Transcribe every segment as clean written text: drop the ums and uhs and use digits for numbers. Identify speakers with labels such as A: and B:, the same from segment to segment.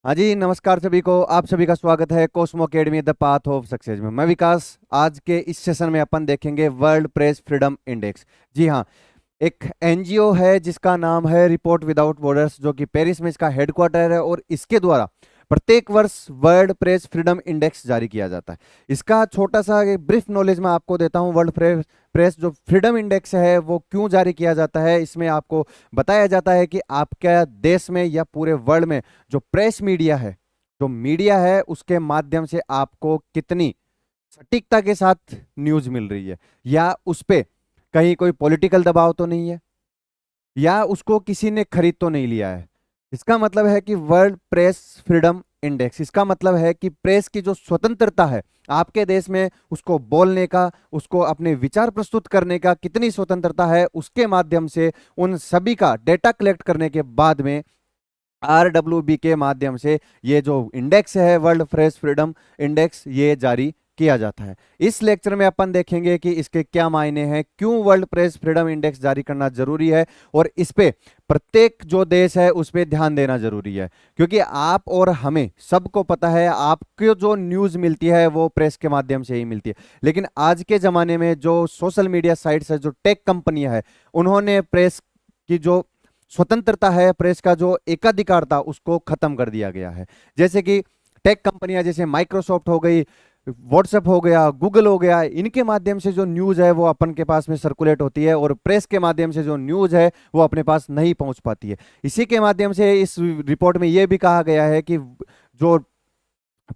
A: हाँ जी, नमस्कार सभी को। आप सभी का स्वागत है Cosmo academy the path of success में। मैं विकास। आज के इस सेशन में अपन देखेंगे वर्ल्ड प्रेस फ्रीडम इंडेक्स। जी हाँ, एक एनजीओ है जिसका नाम है रिपोर्ट विदाउट बॉर्डर्स, जो कि पेरिस में इसका हेडक्वार्टर है और इसके द्वारा प्रत्येक वर्ष वर्ल्ड प्रेस फ्रीडम इंडेक्स जारी किया जाता है। इसका छोटा सा ब्रीफ नॉलेज मैं आपको देता हूँ। वर्ल्ड प्रेस जो फ्रीडम इंडेक्स है वो क्यों जारी किया जाता है, इसमें आपको बताया जाता है कि आपके देश में या पूरे वर्ल्ड में जो प्रेस मीडिया है, जो मीडिया है, उसके माध्यम से आपको कितनी सटीकता के साथ न्यूज मिल रही है, या उस पे कहीं कोई पॉलिटिकल दबाव तो नहीं है, या उसको किसी ने खरीद तो नहीं लिया है। इसका मतलब है कि वर्ल्ड प्रेस फ्रीडम इंडेक्स, इसका मतलब है कि प्रेस की जो स्वतंत्रता है आपके देश में, उसको बोलने का, उसको अपने विचार प्रस्तुत करने का कितनी स्वतंत्रता है, उसके माध्यम से उन सभी का डेटा कलेक्ट करने के बाद में RWB के माध्यम से ये जो इंडेक्स है वर्ल्ड प्रेस फ्रीडम इंडेक्स, ये जारी किया जाता है। इस लेक्चर में अपन देखेंगे कि इसके क्या मायने हैं, क्यों वर्ल्ड प्रेस फ्रीडम इंडेक्स जारी करना जरूरी है, और इस पे प्रत्येक जो देश है उस पे ध्यान देना जरूरी है। क्योंकि आप और हमें सबको पता है आपको जो न्यूज मिलती है वो प्रेस के माध्यम से ही मिलती है, लेकिन आज के जमाने में जो सोशल मीडिया साइट्स है, जो टेक कंपनियां है, उन्होंने प्रेस की जो स्वतंत्रता है, प्रेस का जो एकाधिकार था, उसको खत्म कर दिया गया है। जैसे कि टेक कंपनियां जैसे माइक्रोसॉफ्ट हो गई, व्हाट्सएप हो गया, गूगल हो गया, इनके माध्यम से जो न्यूज है वो अपन के पास में सर्कुलेट होती है, और प्रेस के माध्यम से जो न्यूज है वो अपने पास नहीं पहुंच पाती है। इसी के माध्यम से इस रिपोर्ट में यह भी कहा गया है कि जो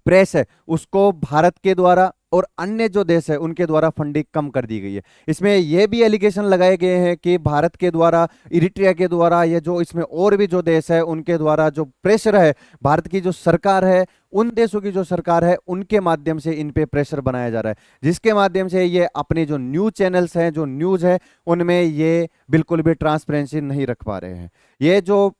A: प्रेस है उसको भारत के द्वारा और अन्य जो देश है उनके द्वारा फंडिंग कम कर दी गई है। इसमें यह भी एलिगेशन लगाए गए हैं कि भारत के द्वारा, इरिट्रिया के द्वारा, या जो इसमें और भी जो देश है उनके द्वारा जो प्रेशर है, भारत की जो सरकार है, उन देशों की जो सरकार है, उनके माध्यम से इन पे प्रेशर बनाया जा रहा है, जिसके माध्यम से ये अपने जो न्यूज चैनल्स हैं, जो न्यूज है, उनमें ये बिल्कुल भी ट्रांसपेरेंसी नहीं रख पा रहे हैं। ये जो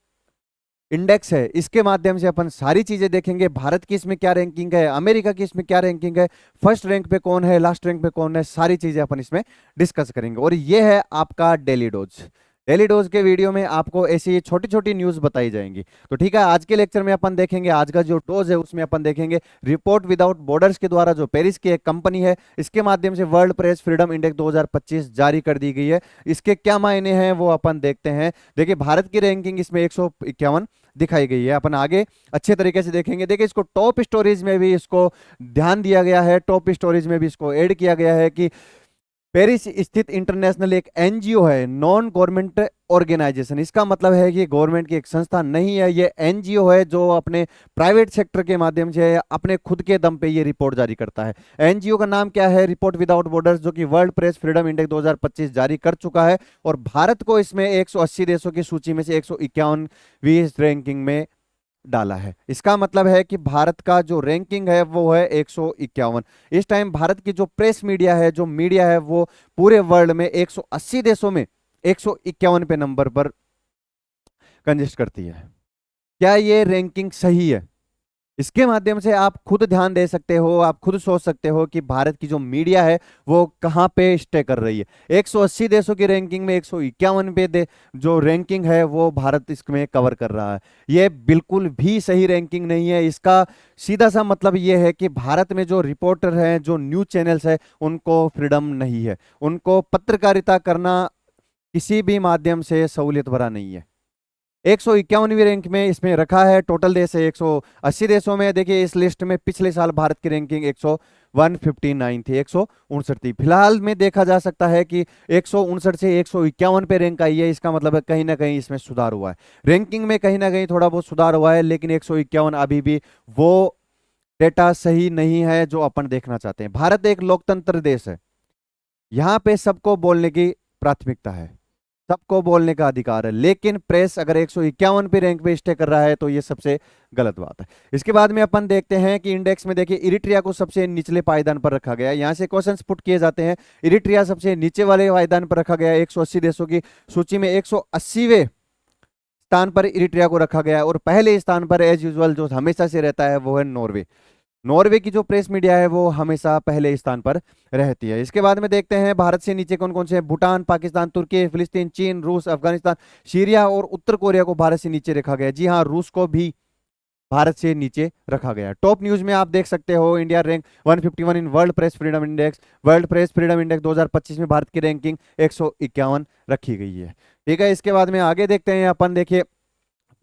A: इंडेक्स है इसके माध्यम से अपन सारी चीजें देखेंगे। भारत की इसमें क्या रैंकिंग है, अमेरिका की इसमें क्या रैंकिंग है, फर्स्ट रैंक पे कौन है, लास्ट रैंक पे कौन है, सारी चीजें अपन इसमें डिस्कस करेंगे। और ये है आपका डेली डोज। डेली डोज के वीडियो में आपको ऐसी छोटी छोटी न्यूज बताई जाएंगी। तो ठीक है, आज के लेक्चर में अपन देखेंगे, आज का जो डोज है उसमें अपन देखेंगे रिपोर्ट विदाउट बॉर्डर्स के द्वारा, जो पेरिस की एक कंपनी है, इसके माध्यम से वर्ल्ड प्रेस फ्रीडम इंडेक्स 2025 जारी कर दी गई है। इसके क्या मायने हैं वो अपन देखते हैं। देखिए, भारत की रैंकिंग इसमें 151 दिखाई गई है। अपन आगे अच्छे तरीके से देखेंगे। देखिए, इसको टॉप स्टोरीज में भी इसको ध्यान दिया गया है, टॉप स्टोरीज में भी इसको ऐड किया गया है कि पेरिस स्थित इंटरनेशनल एक एनजीओ है, नॉन गवर्नमेंट ऑर्गेनाइजेशन। इसका मतलब है कि गवर्नमेंट की एक संस्था नहीं है, ये एनजीओ है जो अपने प्राइवेट सेक्टर के माध्यम से अपने खुद के दम पे ये रिपोर्ट जारी करता है। एनजीओ का नाम क्या है? रिपोर्ट विदाउट बॉर्डर्स, जो कि वर्ल्ड प्रेस फ्रीडम इंडेक्स 2025 जारी कर चुका है, और भारत को इसमें 180 देशों की सूची में से 151वीं रैंकिंग में डाला है। इसका मतलब है कि भारत का जो रैंकिंग है वो है 151। इस टाइम भारत की जो प्रेस मीडिया है, जो मीडिया है, वो पूरे वर्ल्ड में 180 देशों में 151 पे नंबर पर कंजिस्ट करती है। क्या ये रैंकिंग सही है? इसके माध्यम से आप खुद ध्यान दे सकते हो, आप खुद सोच सकते हो कि भारत की जो मीडिया है वो कहां पे स्टे कर रही है। 180 देशों की रैंकिंग में 151 पे जो रैंकिंग है वो भारत इसमें कवर कर रहा है। ये बिल्कुल भी सही रैंकिंग नहीं है। इसका सीधा सा मतलब ये है कि भारत में जो रिपोर्टर हैं, जो न्यूज चैनल्स है, उनको फ्रीडम नहीं है, उनको पत्रकारिता करना किसी भी माध्यम से सहूलियत भरा नहीं है। 151वीं रैंक में इसमें रखा है। टोटल देश है 180 देशों में। देखिए, इस लिस्ट में पिछले साल भारत की रैंकिंग 159 थी, 159 थी। फिलहाल में देखा जा सकता है कि 159 से 151 पे रैंक आई है। इसका मतलब है कहीं ना कहीं इसमें सुधार हुआ है, रैंकिंग में कहीं ना कहीं थोड़ा बहुत सुधार हुआ है, लेकिन 151 अभी भी वो डेटा सही नहीं है जो अपन देखना चाहते हैं। भारत एक लोकतंत्र देश है, यहाँ पे सबको बोलने की प्राथमिकता है, सबको बोलने का अधिकार है, लेकिन प्रेस अगर 151 पे रैंक पे स्टे कर रहा है तो ये सबसे गलत बात है। इसके बाद में अपन देखते हैं कि इंडेक्स में देखिए इरिट्रिया को सबसे निचले पायदान पर रखा गया। यहां से क्वेश्चंस पुट किए जाते हैं। इरिट्रिया सबसे नीचे वाले पायदान पर रखा गया, 180 देशों की सूची में 180वें स्थान पर इरिट्रिया को रखा गया है, और पहले स्थान पर एज यूजुअल जो हमेशा से रहता है वो है नॉर्वे। नॉर्वे की जो प्रेस मीडिया है वो हमेशा पहले स्थान पर रहती है। इसके बाद में देखते हैं भारत से नीचे कौन कौन से हैं। भूटान, पाकिस्तान, तुर्की, फिलिस्तीन, चीन, रूस, अफगानिस्तान, सीरिया और उत्तर कोरिया को भारत से नीचे रखा गया। जी हाँ, रूस को भी भारत से नीचे रखा गया है। टॉप न्यूज में आप देख सकते हो India rank 151 in world press freedom index. World press freedom index 2025 में भारत की रैंकिंग 151 रखी गई है। ठीक है, इसके बाद में आगे देखते हैं अपन। देखिए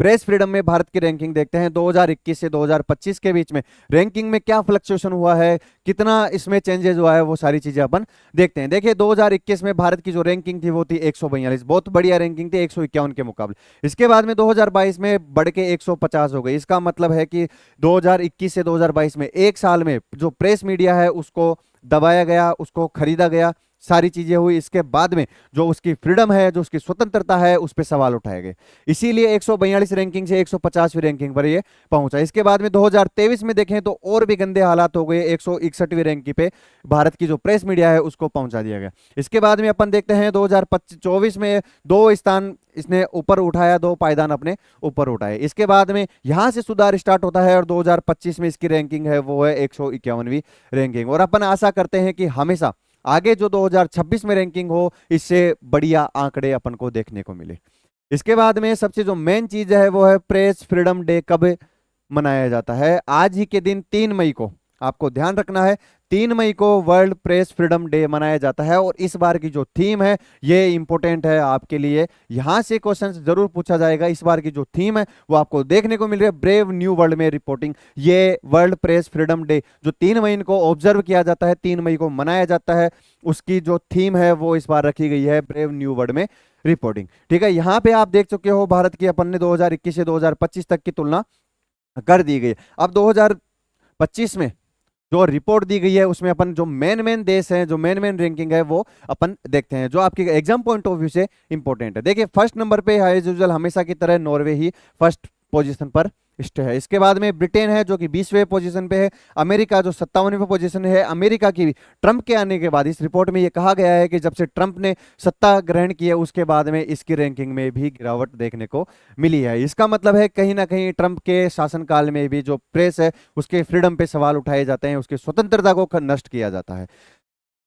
A: प्रेस फ्रीडम में भारत की रैंकिंग देखते हैं 2021 से 2025 के बीच में रैंकिंग में क्या फ्लक्चुएशन हुआ है, कितना इसमें चेंजेस हुआ है, वो सारी चीजें अपन देखते हैं। देखिए 2021 में भारत की जो रैंकिंग थी वो थी 142, बहुत बढ़िया रैंकिंग थी 151 के मुकाबले। इसके बाद में 2022 में बढ़ के 150 हो गई। इसका मतलब है कि 2021 से 2022 में एक साल में जो प्रेस मीडिया है उसको दबाया गया, उसको खरीदा गया, सारी चीजें हुई। इसके बाद में जो उसकी फ्रीडम है, जो उसकी स्वतंत्रता है, उस पर सवाल उठाए गए। इसीलिए 142 रैंकिंग से 150वीं रैंकिंग पर ये पहुंचा। इसके बाद में 2023 में देखें तो और भी गंदे हालात हो गए, 161वीं रैंकिंग पे भारत की जो प्रेस मीडिया है उसको पहुंचा दिया गया। इसके बाद में अपन देखते हैं 2024 में 2 स्थान इसने ऊपर उठाया, 2 पायदान अपने ऊपर उठाए। इसके बाद में यहां से सुधार स्टार्ट होता है और 2025 में इसकी रैंकिंग है वो है 151वीं रैंकिंग। और अपन आशा करते हैं कि हमेशा आगे जो 2026 में रैंकिंग हो, इससे बढ़िया आंकड़े अपन को देखने को मिले। इसके बाद में सबसे जो मेन चीज है वो है प्रेस फ्रीडम डे कब मनाया जाता है। आज ही के दिन 3 मई को, आपको ध्यान रखना है, 3 मई को वर्ल्ड प्रेस फ्रीडम डे मनाया जाता है। और इस बार की जो थीम है ये इंपॉर्टेंट है आपके लिए, यहां से क्वेश्चन जरूर पूछा जाएगा। इस बार की जो थीम है वो आपको देखने को मिल रही है, ब्रेव न्यू वर्ल्ड में रिपोर्टिंग। ये वर्ल्ड प्रेस फ्रीडम डे जो 3 मई को ऑब्जर्व किया जाता है, 3 मई को मनाया जाता है, उसकी जो थीम है वो इस बार रखी गई है ब्रेव न्यू वर्ल्ड में रिपोर्टिंग। ठीक है, यहां पे आप देख चुके हो भारत की अपन ने 2021 से 2025 तक की तुलना कर दी गई। अब 2025 में जो रिपोर्ट दी गई है उसमें अपन जो मेन देश हैं, जो मेन रैंकिंग है वो अपन देखते हैं, जो आपके एग्जाम पॉइंट ऑफ व्यू से इंपॉर्टेंट है। देखिए फर्स्ट नंबर पे है एज यूजुअल हमेशा की तरह नॉर्वे ही फर्स्ट पोजीशन पर स्टे है। इसके बाद में ब्रिटेन है जो कि 20वें पोजीशन पे है। अमेरिका जो 57वें पोजीशन है। अमेरिका की ट्रंप के आने के बाद इस रिपोर्ट में ये कहा गया है कि जब से ट्रंप ने सत्ता ग्रहण की है उसके बाद में इसकी रैंकिंग में भी गिरावट देखने को मिली है। इसका मतलब है कहीं ना कहीं ट्रंप के शासनकाल में भी जो प्रेस है उसके फ्रीडम पे सवाल उठाए जाते हैं, उसकी स्वतंत्रता को नष्ट किया जाता है।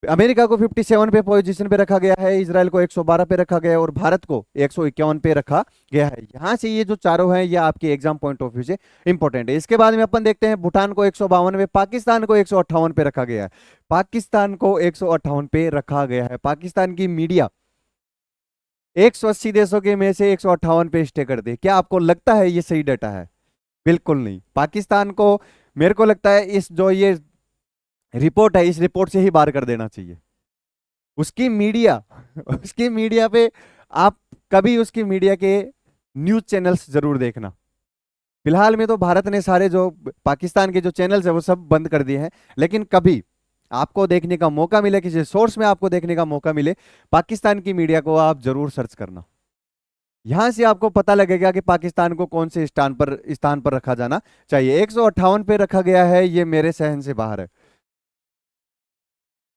A: अमेरिका को 57 पे पोजीशन पे रखा गया है, इजराइल को 112 पे रखा गया है और भारत को 151 पे रखा गया है। यहां से ये जो चारों हैं ये आपके एग्जाम पॉइंट ऑफ व्यू से इंपॉर्टेंट है। इसके बाद में अपन देखते हैं भूटान को 152 पे, पाकिस्तान को 158 पे रखा गया है। पाकिस्तान को 158 पे रखा गया है। पाकिस्तान की मीडिया 180 देशों के में से 158 पे स्टे कर दे। क्या आपको लगता है ये सही डाटा है? बिल्कुल नहीं। पाकिस्तान को मेरे को लगता है इस जो ये रिपोर्ट है इस रिपोर्ट से ही बाहर कर देना चाहिए। उसकी मीडिया उसकी मीडिया पे आप कभी उसकी मीडिया के न्यूज चैनल्स जरूर देखना। फिलहाल में तो भारत ने सारे जो पाकिस्तान के जो चैनल्स है वो सब बंद कर दिए हैं, लेकिन कभी आपको देखने का मौका मिले, किसी सोर्स में आपको देखने का मौका मिले, पाकिस्तान की मीडिया को आप जरूर सर्च करना। यहां से आपको पता लगेगा कि पाकिस्तान को कौन से स्थान पर रखा जाना चाहिए। 158 पे रखा गया है, ये मेरे सहन से बाहर है।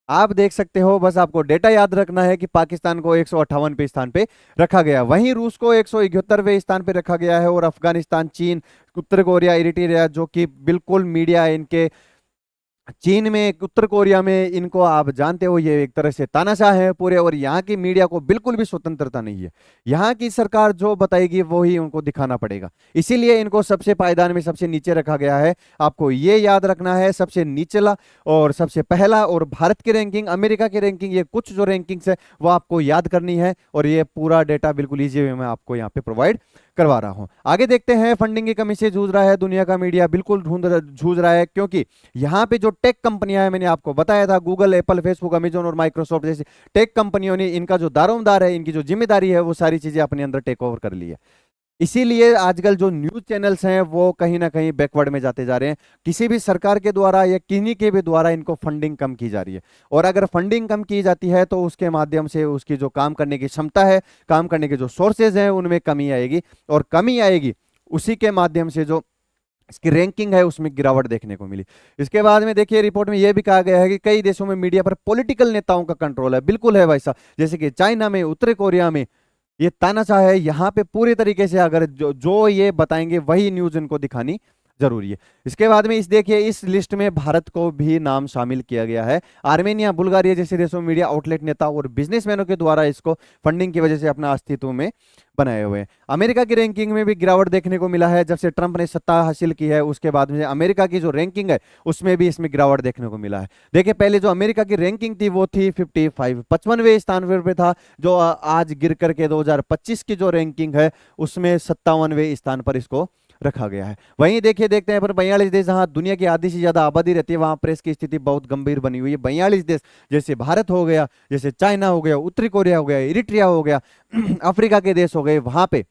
A: आप देख सकते हो, बस आपको डेटा याद रखना है कि पाकिस्तान को 158 पे स्थान पे रखा गया। वहीं रूस को 171वें स्थान पे रखा गया है। और अफगानिस्तान, चीन, उत्तर कोरिया, इरिट्रिया जो कि बिल्कुल मीडिया इनके चीन में, उत्तर कोरिया में, इनको आप जानते हो ये एक तरह से तानाशाह है पूरे, और यहाँ की मीडिया को बिल्कुल भी स्वतंत्रता नहीं है। यहाँ की सरकार जो बताएगी वो ही उनको दिखाना पड़ेगा, इसीलिए इनको सबसे पायदान में सबसे नीचे रखा गया है। आपको ये याद रखना है, सबसे निचला और सबसे पहला, और भारत की रैंकिंग, अमेरिका की रैंकिंग, ये कुछ जो रैंकिंग्स है वो आपको याद करनी है। और ये पूरा डेटा बिल्कुल ईजी वे में आपको यहाँ पे प्रोवाइड करवा रहा हूं। आगे देखते हैं, फंडिंग की कमी से जूझ रहा है दुनिया का मीडिया, बिल्कुल जूझ रहा है, क्योंकि यहाँ पे जो टेक कंपनियां हैं, मैंने आपको बताया था, गूगल, एप्पल, फेसबुक, अमेजॉन और माइक्रोसॉफ्ट जैसी टेक कंपनियों ने इनका जो दारोमदार है, इनकी जो जिम्मेदारी है, वो सारी चीजें अपने अंदर टेक ओवर कर ली है। इसीलिए आजकल जो न्यूज चैनल्स हैं वो कहीं ना कहीं बैकवर्ड में जाते जा रहे हैं। किसी भी सरकार के द्वारा या किन्हीं के भी द्वारा इनको फंडिंग कम की जा रही है, और अगर फंडिंग कम की जाती है तो उसके माध्यम से उसकी जो काम करने की क्षमता है, काम करने के जो सोर्सेज हैं, उनमें कमी आएगी, और कमी आएगी उसी के माध्यम से जो इसकी रैंकिंग है उसमें गिरावट देखने को मिली। इसके बाद में देखिए, रिपोर्ट में यह भी कहा गया है कि कई देशों में मीडिया पर पॉलिटिकल नेताओं का कंट्रोल है। बिल्कुल है भाई साहब, जैसे कि चाइना में, उत्तर कोरिया में ये तानाशाह है। यहाँ पे पूरी तरीके से अगर जो ये बताएंगे वही न्यूज इनको दिखानी जरूरी है। इसके बाद में इस देखिए इस लिस्ट में भारत को भी नाम शामिल किया गया है। आर्मेनिया, बुल्गारिया जैसे देशों में मीडिया आउटलेट, नेता और बिजनेसमैनों के द्वारा इसको फंडिंग की वजह से अपना अस्तित्व में बनाए हुए हैं। अमेरिका की रैंकिंग में भी गिरावट देखने को मिला है। जब से ट्रंप ने सत्ता हासिल की है उसके बाद में अमेरिका की जो रैंकिंग है उसमें भी इसमें गिरावट देखने को मिला है। देखिए पहले जो अमेरिका की रैंकिंग थी वो थी 55, 55वें स्थान पे था, जो आज गिर करके 2025 की जो रैंकिंग है उसमें 57वें स्थान पर इसको रखा गया है। वहीं देखिए देखते हैं पर 42 देश जहां दुनिया की आधी से ज्यादा आबादी रहती है वहां प्रेस की स्थिति बहुत गंभीर बनी हुई है। 42 देश जैसे भारत हो गया, जैसे चाइना हो गया, उत्तरी कोरिया हो गया, इरिट्रिया हो गया, अफ्रीका के देश हो गए, वहां पे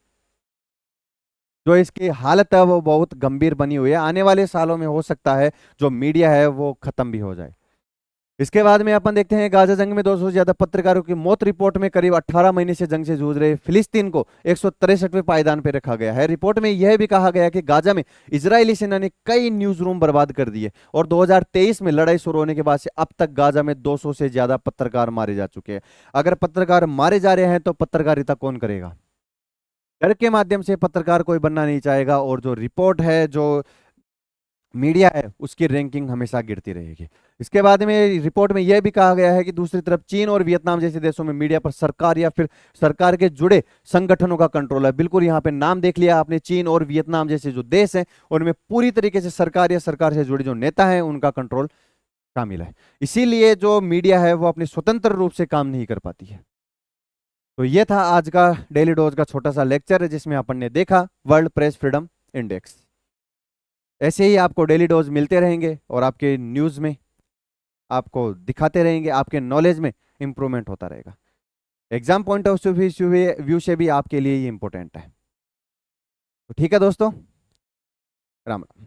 A: जो इसकी हालत है वो बहुत गंभीर बनी हुई है। आने वाले सालों में हो सकता है जो मीडिया है वो खत्म भी हो जाए। इसके बाद में अपन देखते हैं गाजा जंग में 200 से ज्यादा पत्रकारों की मौत। रिपोर्ट में करीब 18 महीने से जंग से जूझ रहे फिलिस्तीन को 163वें पायदान पर रखा गया है। रिपोर्ट में यह भी कहा गया कि गाजा में इजरायली सेना ने कई न्यूज रूम बर्बाद कर दिए और 2023 में लड़ाई शुरू होने के बाद से अब तक गाजा में 200 से ज्यादा पत्रकार मारे जा चुके हैं। अगर पत्रकार मारे जा रहे हैं तो पत्रकारिता कौन करेगा? डर के माध्यम से पत्रकार कोई बनना नहीं चाहेगा और जो रिपोर्ट है, जो मीडिया है, उसकी रैंकिंग हमेशा गिरती रहेगी। इसके बाद में रिपोर्ट में यह भी कहा गया है कि दूसरी तरफ चीन और वियतनाम जैसे देशों में मीडिया पर सरकार या फिर सरकार के जुड़े संगठनों का कंट्रोल है। बिल्कुल यहाँ पे नाम देख लिया आपने, चीन और वियतनाम जैसे जो देश हैं उनमें पूरी तरीके से सरकार या सरकार से जुड़े जो नेता हैं उनका कंट्रोल शामिल है। इसीलिए जो मीडिया है वो अपनी स्वतंत्र रूप से काम नहीं कर पाती है। तो ये था आज का डेली डोज का छोटा सा लेक्चर जिसमें अपन ने देखा वर्ल्ड प्रेस फ्रीडम इंडेक्स। ऐसे ही आपको डेली डोज मिलते रहेंगे और आपके न्यूज़ में आपको दिखाते रहेंगे, आपके नॉलेज में इंप्रूवमेंट होता रहेगा। एग्जाम पॉइंट ऑफ व्यू से भी आपके लिए ये इंपॉर्टेंट है। तो ठीक है दोस्तों, राम राम।